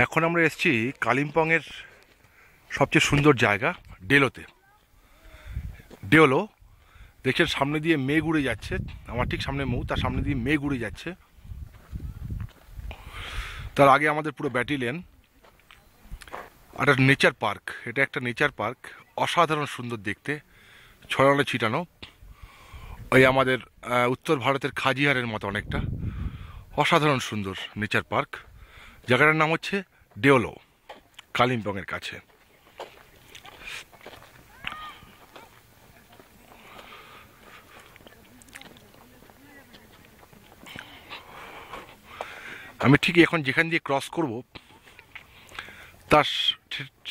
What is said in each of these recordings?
এখন আমরা এসেছি কালিম্পংয়ের সবচেয়ে সুন্দর জায়গা ডেলোতে। ডেলো দেখছেন সামনে দিয়ে মেঘ উড়ে যাচ্ছে, আমার ঠিক সামনে মৌ, তার সামনে দিয়ে মেঘ উড়ে যাচ্ছে। তার আগে আমাদের পুরো ব্যাটালিয়ন। আর একটা নেচার পার্ক, এটা একটা নেচার পার্ক, অসাধারণ সুন্দর দেখতে, ছড়ানো ছিটানো। ওই আমাদের উত্তর ভারতের খাজিহারের মতো অনেকটা, অসাধারণ সুন্দর নেচার পার্ক। জায়গাটার নাম হচ্ছে ডেলো, কালিম্পংয়ের কাছে। আমি ঠিক এখন যেখান দিয়ে ক্রস করব তার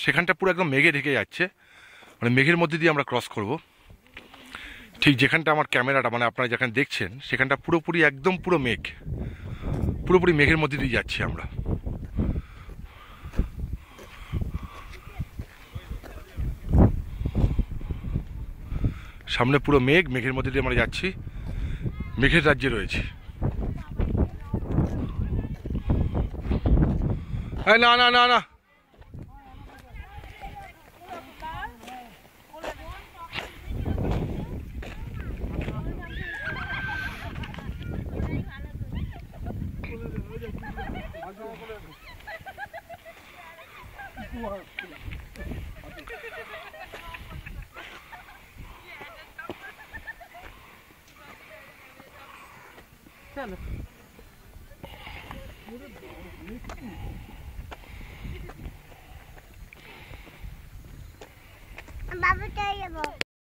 সেখানটা পুরো একদম মেঘে ঢেকে যাচ্ছে, মানে মেঘের মধ্যে দিয়ে আমরা ক্রস করব। ঠিক যেখানটা আমার ক্যামেরাটা, মানে আপনারা যেখানে দেখছেন সেখানটা পুরোপুরি একদম পুরো মেঘ, পুরোপুরি মেঘের মধ্যে দিয়ে যাচ্ছি আমরা। সামনে পুরো মেঘ, মেঘের মধ্যে দিয়ে আমরা যাচ্ছি, মেঘের রাজ্যে রয়েছি। না না না না, चलो बाबू चाहिए वो।